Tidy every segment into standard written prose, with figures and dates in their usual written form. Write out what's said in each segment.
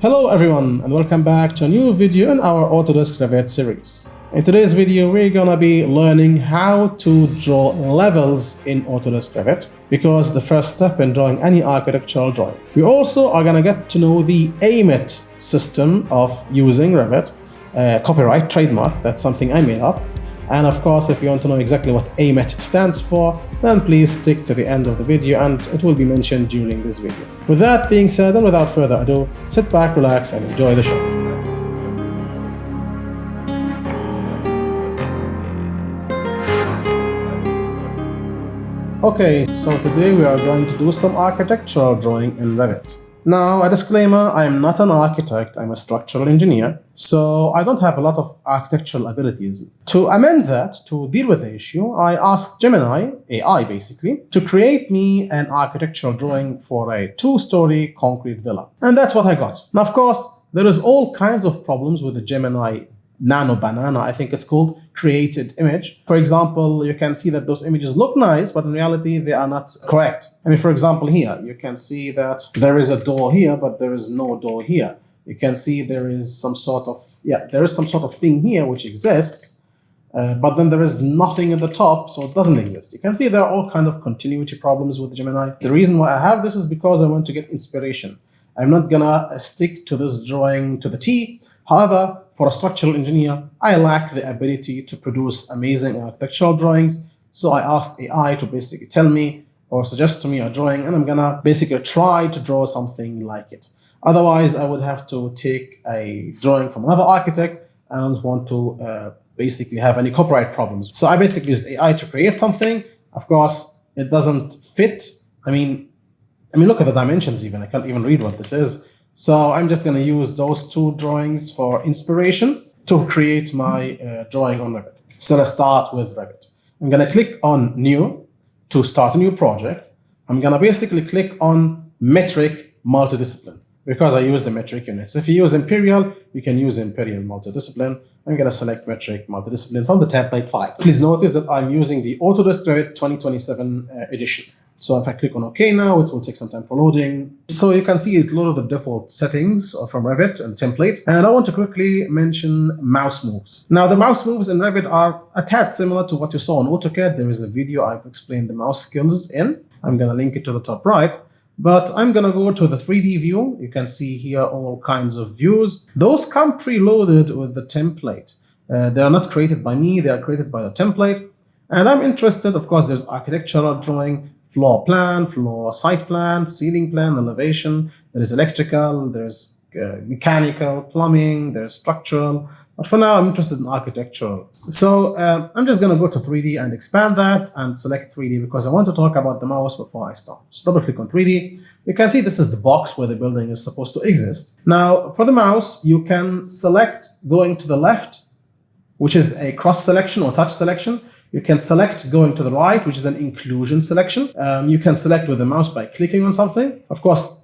Hello everyone and welcome back to a new video in our Autodesk Revit series. In today's video we're gonna be learning how to draw levels in Autodesk Revit because the first step in drawing any architectural drawing. We also are gonna get to know the AMET system of using Revit, copyright, trademark, that's something I made up. And of course, if you want to know exactly what AMET stands for, then please stick to the end of the video and it will be mentioned during this video. With that being said and without further ado, sit back, relax and enjoy the show. Okay, so today we are going to do some architectural drawing in Revit. Now, a disclaimer, I am not an architect, I'm a structural engineer, so I don't have a lot of architectural abilities. To amend that, to deal with the issue, I asked Gemini, AI basically, to create me an architectural drawing for a 2-story concrete villa. And that's what I got. Now, of course, there is all kinds of problems with the Gemini Nano Banana, I think it's called, created image. For example, you can see that those images look nice, but in reality, they are not correct. I mean, for example, here, you can see that there is a door here, but there is no door here. You can see there is some sort of thing here which exists, but then there is nothing at the top, so it doesn't exist. You can see there are all kinds of continuity problems with Gemini. The reason why I have this is because I want to get inspiration. I'm not gonna stick to this drawing to the T. However, for a structural engineer, I lack the ability to produce amazing architectural drawings. So I asked AI to basically tell me or suggest to me a drawing, and I'm gonna basically try to draw something like it. Otherwise, I would have to take a drawing from another architect and I don't want to basically have any copyright problems. So I basically used AI to create something. Of course, it doesn't fit. I mean, look at the dimensions even. I can't even read what this is. So I'm just going to use those two drawings for inspiration to create my drawing on Revit. So let's start with Revit. I'm going to click on New to start a new project. I'm going to basically click on Metric Multidiscipline because I use the metric units. If you use Imperial, you can use Imperial Multidiscipline. I'm going to select Metric Multidiscipline from the template file. Please notice that I'm using the Autodesk Revit 2027 edition. So if I click on OK now, it will take some time for loading. So you can see it loaded the default settings from Revit and template. And I want to quickly mention mouse moves. Now the mouse moves in Revit are a tad similar to what you saw on AutoCAD. There is a video I've explained the mouse skills in. I'm going to link it to the top right. But I'm going to go to the 3D view. You can see here all kinds of views. Those come preloaded with the template. They are not created by me. They are created by the template. And I'm interested, of course, there's architectural drawing, floor plan, floor site plan, ceiling plan, elevation. There is electrical, there's mechanical, plumbing, there's structural. But for now, I'm interested in architectural. So I'm just going to go to 3D and expand that and select 3D because I want to talk about the mouse before I start. So double click on 3D. You can see this is the box where the building is supposed to exist. Now, for the mouse, you can select going to the left, which is a cross selection or touch selection. You can select going to the right, which is an inclusion selection. You can select with the mouse by clicking on something. Of course,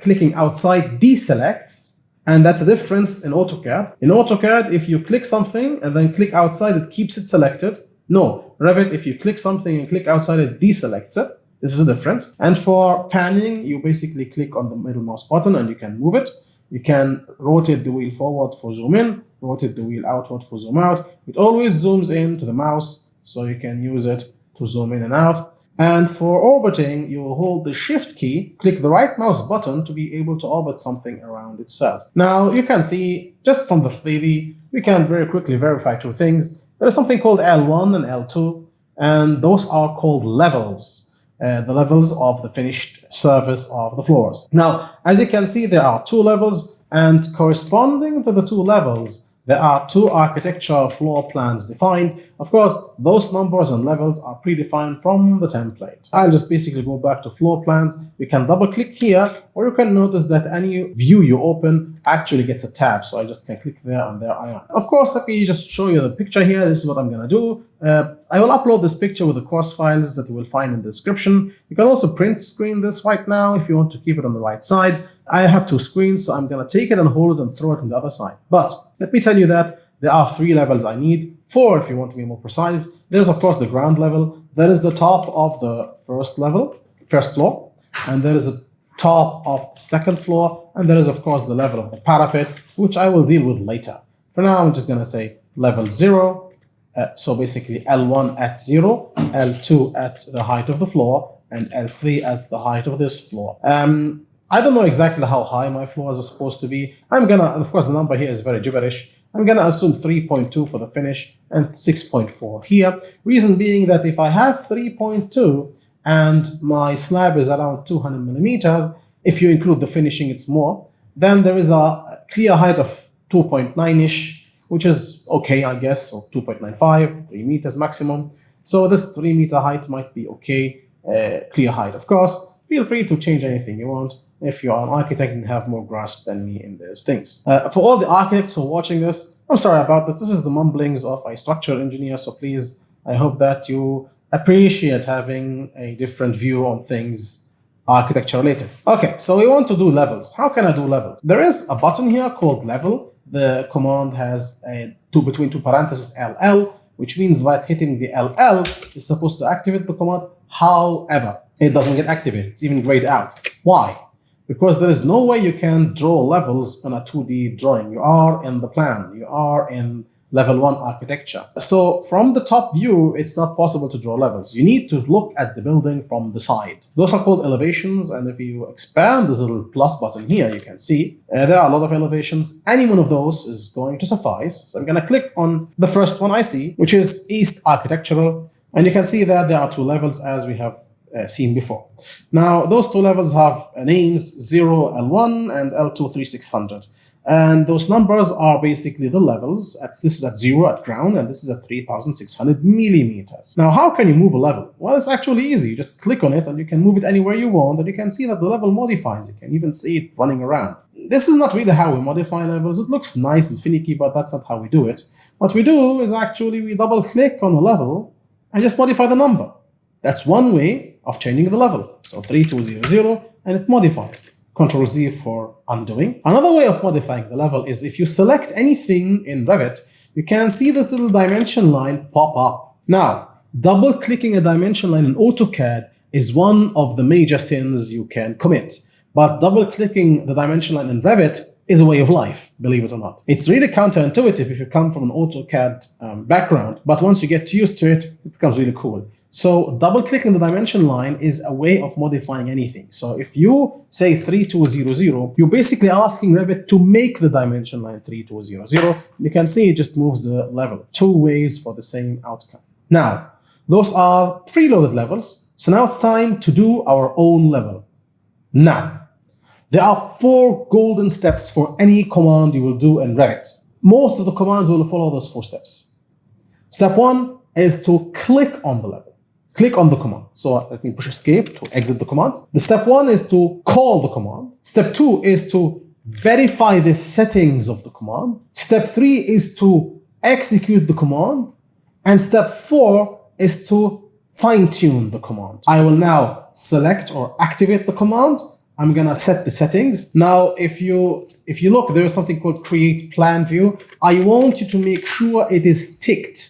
clicking outside deselects, and that's a difference in AutoCAD. In AutoCAD, if you click something and then click outside, it keeps it selected. No, Revit, if you click something and click outside, it deselects it. This is the difference. And for panning, you basically click on the middle mouse button and you can move it. You can rotate the wheel forward for zoom in, rotate the wheel outward for zoom out. It always zooms in to the mouse, so you can use it to zoom in and out. And for orbiting, you will hold the Shift key, click the right mouse button to be able to orbit something around itself. Now, you can see, just from the 3D, we can very quickly verify two things. There is something called L1 and L2, and those are called levels, the levels of the finished surface of the floors. Now, as you can see, there are two levels, and corresponding to the two levels, there are two architectural floor plans defined. Of course, those numbers and levels are predefined from the template. I'll just basically go back to floor plans. You can double click here, or you can notice that any view you open actually gets a tab. So I just can click there and there I am. Of course, let me just show you the picture here. This is what I'm gonna do. I will upload this picture with the course files that you will find in the description. You can also print screen this right now if you want to keep it on the right side. I have two screens, so I'm gonna take it and hold it and throw it on the other side. But let me tell you that there are 3 levels I need, 4 if you want to be more precise. There's of course the ground level, there is the top of the first floor, and there is a top of the second floor, and there is of course the level of the parapet, which I will deal with later. For now, I'm just going to say level 0. So basically L1 at 0, L2 at the height of the floor, and L3 at the height of this floor. I don't know exactly how high my floors are supposed to be. I'm gonna, of course, the number here is very gibberish. I'm gonna assume 3.2 for the finish and 6.4 here. Reason being that if I have 3.2 and my slab is around 200 millimeters, if you include the finishing, it's more, then there is a clear height of 2.9-ish, which is okay, I guess, so 2.95, 3 meters maximum. So this 3 meter height might be okay, clear height, of course. Feel free to change anything you want if you are an architect and have more grasp than me in those things. For all the architects who are watching this, I'm sorry about this. This is the mumblings of a structural engineer, so please, I hope that you appreciate having a different view on things architecture related. Okay, so we want to do levels. How can I do levels? There is a button here called level. The command has a between two parentheses LL, which means that hitting the LL is supposed to activate the command. However, it doesn't get activated. It's even grayed out. Why? Because there is no way you can draw levels on a 2D drawing. You are in the plan. You are in level 1 architecture. So from the top view, it's not possible to draw levels. You need to look at the building from the side. Those are called elevations, and if you expand this little plus button here, you can see there are a lot of elevations. Any one of those is going to suffice. So I'm going to click on the first one I see, which is East Architectural, and you can see that there are 2 levels as we have seen before. Now, those 2 levels have names 0 L1 and L2 3600. And those numbers are basically the levels. This is at 0 at ground, and this is at 3600 millimeters. Now, how can you move a level? Well, it's actually easy. You just click on it and you can move it anywhere you want, and you can see that the level modifies. You can even see it running around. This is not really how we modify levels. It looks nice and finicky, but that's not how we do it. What we do is actually we double click on the level and just modify the number. That's one way of changing the level. So 3200, and it modifies. Control Z for undoing. Another way of modifying the level is if you select anything in Revit, you can see this little dimension line pop up. Now, double clicking a dimension line in AutoCAD is one of the major sins you can commit. But double clicking the dimension line in Revit is a way of life, believe it or not. It's really counterintuitive if you come from an AutoCAD background, but once you get used to it, it becomes really cool. So double-clicking the dimension line is a way of modifying anything. So if you say 3200, you're basically asking Revit to make the dimension line 3200. You can see it just moves the level. 2 ways for the same outcome. Now, those are preloaded levels. So now it's time to do our own level. Now, there are 4 golden steps for any command you will do in Revit. Most of the commands will follow those 4 steps. Step 1 is to click on the level. Click on the command. So let me push escape to exit the command. The step 1 is to call the command. Step 2 is to verify the settings of the command. Step 3 is to execute the command. And step 4 is to fine-tune the command. I will now select or activate the command. I'm gonna set the settings. Now, if you look, there is something called create plan view. I want you to make sure it is ticked.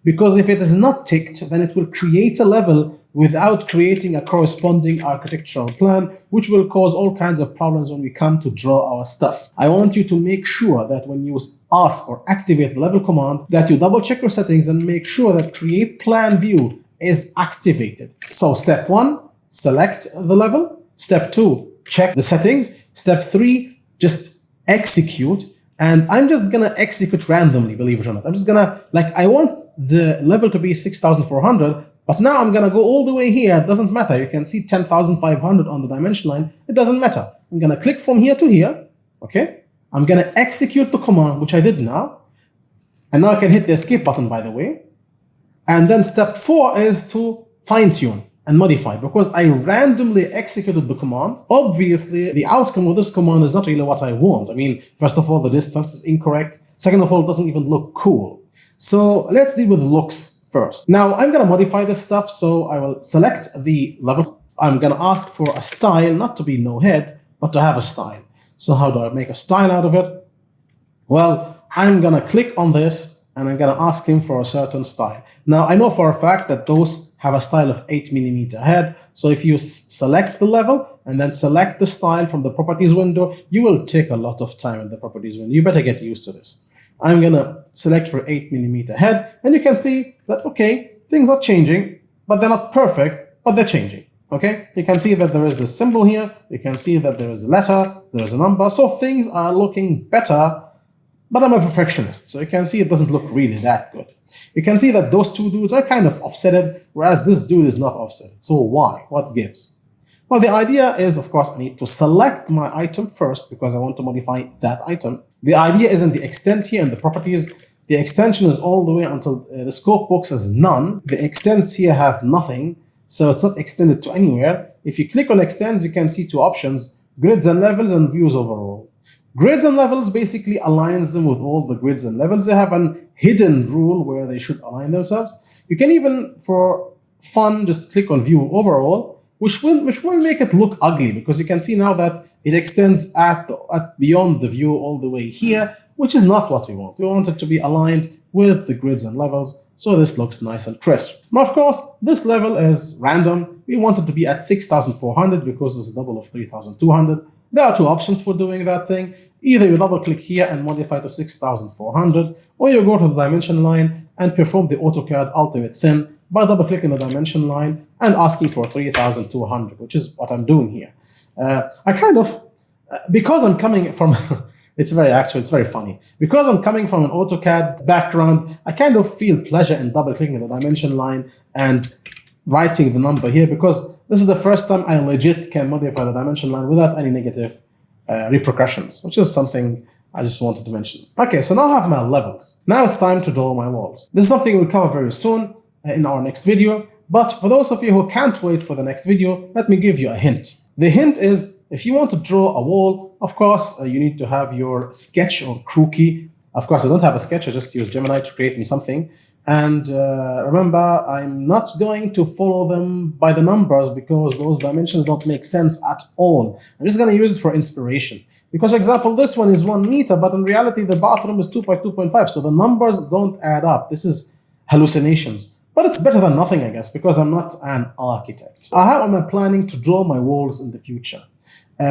Because if it is not ticked, then it will create a level without creating a corresponding architectural plan, which will cause all kinds of problems when we come to draw our stuff. I want you to make sure that when you ask or activate the level command, that you double check your settings and make sure that create plan view is activated. So step 1, select the level. Step 2, check the settings. Step 3, just execute. And I'm just gonna execute randomly, believe it or not. I'm just gonna, I want the level to be 6,400, but now I'm gonna go all the way here. It doesn't matter. You can see 10,500 on the dimension line. It doesn't matter. I'm gonna click from here to here, okay? I'm gonna execute the command, which I did now. And now I can hit the escape button, by the way. And then step 4 is to fine tune and modify, because I randomly executed the command. Obviously, the outcome of this command is not really what I want. I mean, first of all, the distance is incorrect. Second of all, it doesn't even look cool. So let's deal with looks first. Now, I'm going to modify this stuff, so I will select the level. I'm going to ask for a style, not to be no head, but to have a style. So how do I make a style out of it? Well, I'm going to click on this, and I'm going to ask him for a certain style. Now, I know for a fact that those have a style of 8mm head. So if you select the level and then select the style from the properties window, you will take a lot of time in the properties window. You better get used to this. I'm gonna select for 8mm head, and you can see that, okay, things are changing, but they're not perfect, but they're changing. Okay, you can see that there is this symbol here, you can see that there is a letter, there is a number, so things are looking better, but I'm a perfectionist, so you can see it doesn't look really that good. You can see that those two dudes are kind of offsetted, whereas this dude is not offsetted. So why? What gives? Well, the idea is, of course, I need to select my item first because I want to modify that item. The idea isn't the extent here and the properties. The extension is all the way until the scope box is none. The extents here have nothing, so it's not extended to anywhere. If you click on extends, you can see two options: grids and levels and views overall. Grids and levels basically aligns them with all the grids and levels. They have a hidden rule where they should align themselves. You can even, for fun, just click on view overall, which will make it look ugly, because you can see now that it extends at beyond the view all the way here, which is not what we want. We want it to be aligned with the grids and levels, so this looks nice and crisp. Now, of course, this level is random. We want it to be at 6,400 because it's a double of 3,200. There are two options for doing that thing. Either you double click here and modify to 6,400, or you go to the dimension line and perform the AutoCAD Ultimate Sim by double clicking the dimension line and asking for 3,200, which is what I'm doing here. I kind of, because I'm coming from, it's very funny. Because I'm coming from an AutoCAD background, I kind of feel pleasure in double clicking the dimension line and writing the number here, because this is the first time I legit can modify the dimension line without any negative repercussions, which is something I just wanted to mention. Okay, so now I have my levels. Now it's time to draw my walls. This is something we'll cover very soon in our next video, but for those of you who can't wait for the next video, let me give you a hint. The hint is, if you want to draw a wall, of course, you need to have your sketch or crookie. Of course, I don't have a sketch, I just use Gemini to create me something. And remember, I'm not going to follow them by the numbers because those dimensions don't make sense at all. I'm just going to use it for inspiration. Because, for example, this one is 1 meter, but in reality, the bathroom is 2 by 2.5. So the numbers don't add up. This is hallucinations. But it's better than nothing, I guess, because I'm not an architect. How am I planning to draw my walls in the future?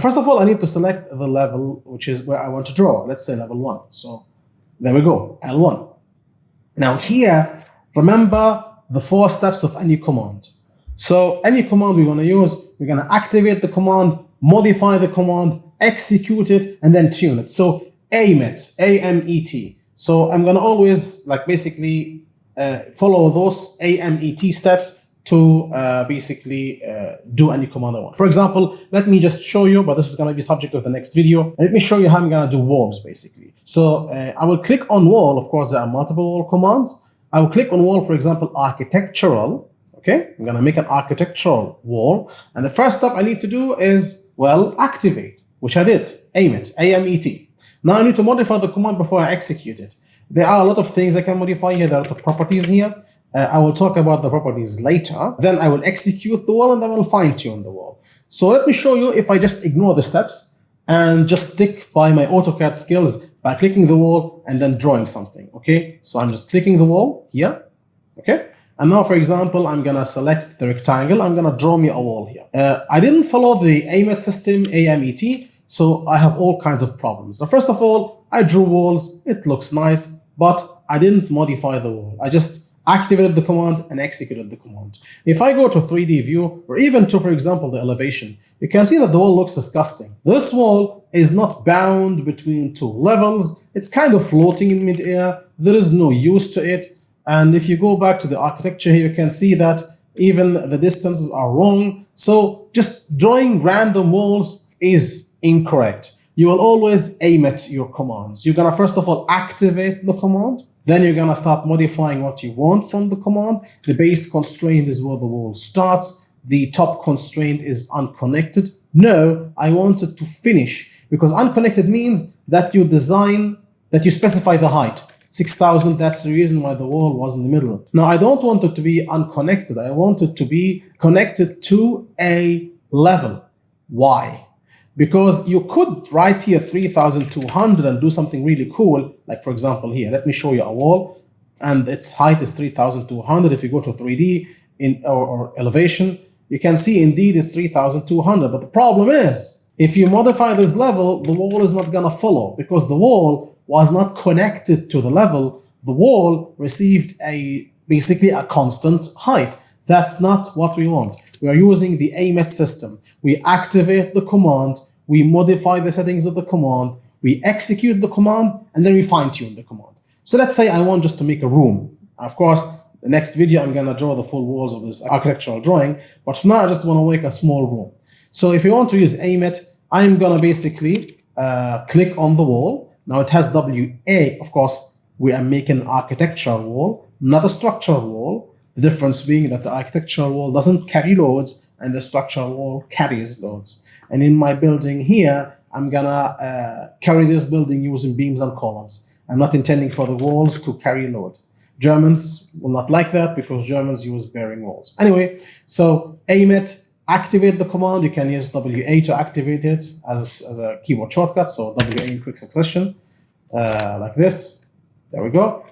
First of all, I need to select the level, which is where I want to draw. Let's say level 1. So there we go, L1. Now here, remember the 4 steps of any command. So any command we want to use, we're going to activate the command, modify the command, execute it, and then tune it. So AMET, A-M-E-T. So I'm going to always basically follow those AMET steps to do any command I want. For example, let me just show you, but this is going to be subject of the next video. Let me show you how I'm going to do walls, basically. So I will click on wall. Of course, there are multiple wall commands. I will click on wall, for example, architectural. Okay, I'm going to make an architectural wall. And the first step I need to do is, well, activate, which I did, AMET, A-M-E-T. Now I need to modify the command before I execute it. There are a lot of things I can modify here. There are a lot of properties here. I will talk about the properties later. Then I will execute the wall and then I will fine tune the wall. So let me show you if I just ignore the steps and just stick by my AutoCAD skills by clicking the wall and then drawing something. Okay, so I'm just clicking the wall here. Okay, and now, for example, I'm gonna select the rectangle. I'm gonna draw me a wall here. I didn't follow the AMET system, A-M-E-T, so I have all kinds of problems. Now, first of all, I drew walls. It looks nice, but I didn't modify the wall. I just activated the command and executed the command. If I go to 3D view, or even to, for example, the elevation, you can see that the wall looks disgusting. This wall is not bound between 2 levels. It's kind of floating in midair. There is no use to it. And if you go back to the architecture here, you can see that even the distances are wrong. So just drawing random walls is incorrect. You will always aim at your commands. You're gonna first of all activate the command. Then you're gonna start modifying what you want from the command. The base constraint is where the wall starts. The top constraint is unconnected. No, I want it to finish, because unconnected means that you specify the height. 6,000, that's the reason why the wall was in the middle. Now, I don't want it to be unconnected. I want it to be connected to a level. Why? Because you could write here 3,200 and do something really cool. Like, for example, here, let me show you a wall and its height is 3,200. If you go to 3D or elevation, You can see indeed it's 3,200, but the problem is, if you modify this level, the wall is not gonna follow because the wall was not connected to the level. The wall received basically a constant height. That's not what we want. We are using the AMET system. We activate the command, we modify the settings of the command, we execute the command, and then we fine-tune the command. So let's say I want just to make a room. Of course, the next video I'm gonna draw the full walls of this architectural drawing, but for now I just wanna make a small room. So if you want to use AMET, I'm gonna basically click on the wall. Now it has WA, of course, we are making an architectural wall, not a structural wall. The difference being that the architectural wall doesn't carry loads and the structural wall carries loads. And in my building here, I'm gonna carry this building using beams and columns. I'm not intending for the walls to carry load. Germans will not like that because Germans use bearing walls. Anyway, so AMET, activate the command. You can use WA to activate it as a keyboard shortcut. So WA in quick succession, like this. There we go.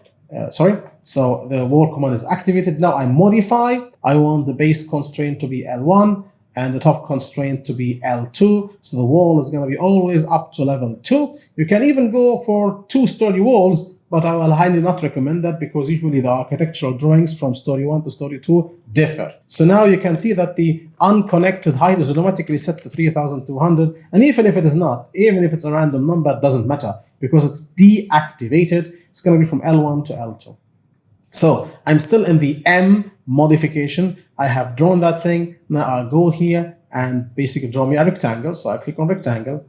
So the wall command is activated. Now I modify. I want the base constraint to be L1 and the top constraint to be L2. So the wall is going to be always up to level 2. You can even go for 2-story walls, but I will highly not recommend that because usually the architectural drawings from story 1 to story 2 differ. So now you can see that the unconnected height is automatically set to 3,200. And even if it is not, even if it's a random number, it doesn't matter because it's deactivated. It's going to be from L1 to L2. So I'm still in the M modification. I have drawn that thing. Now I'll go here and basically draw me a rectangle. So I click on rectangle.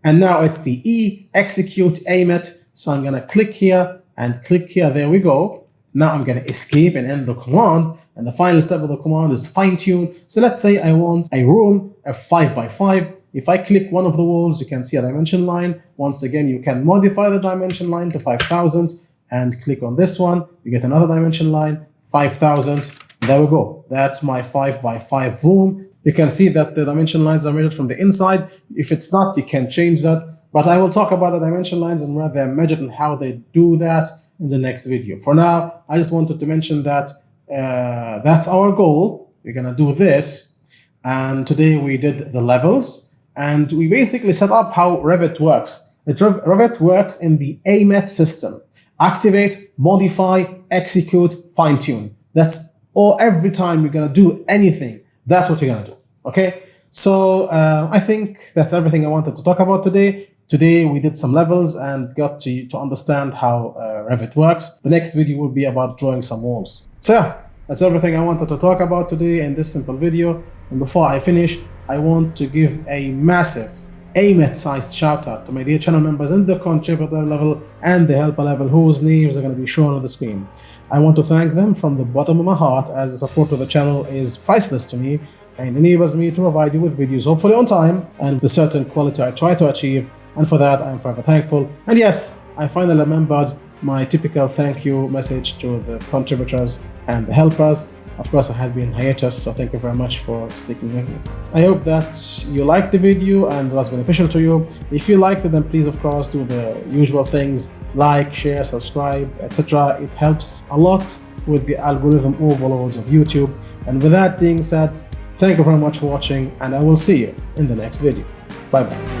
And now it's the E, execute AMET. So I'm going to click here and click here. There we go. Now I'm going to escape and end the command. And the final step of the command is fine tune. So let's say I want a room, a 5x5. If I click one of the walls, you can see a dimension line. Once again, you can modify the dimension line to 5,000 and click on this one. You get another dimension line, 5,000. There we go. That's my 5x5 room. You can see that the dimension lines are measured from the inside. If it's not, you can change that. But I will talk about the dimension lines and where they're measured and how they do that in the next video. For now, I just wanted to mention that that's our goal. We're gonna do this. And today we did the levels and we basically set up how Revit works. Revit works in the AMET system. Activate, modify, execute, fine tune. That's all. Every time you're gonna do anything, that's what you're gonna do, okay? So I think that's everything I wanted to talk about today. Today we did some levels and got to understand how Revit works. The next video will be about drawing some walls. So yeah, that's everything I wanted to talk about today in this simple video. And before I finish, I want to give a massive AMET-sized shout out to my dear channel members in the contributor level and the helper level whose names are going to be shown on the screen. I want to thank them from the bottom of my heart as the support to the channel is priceless to me and enables me to provide you with videos hopefully on time and with a certain quality I try to achieve, and for that I'm forever thankful. And yes, I finally remembered my typical thank you message to the contributors and the helpers. Of course, I had been hiatus, so thank you very much for sticking with me. I hope that you liked the video and it was beneficial to you. If you liked it, then please, of course, do the usual things, like, share, subscribe, etc. It helps a lot with the algorithm overloads of YouTube. And with that being said, thank you very much for watching, and I will see you in the next video. Bye-bye.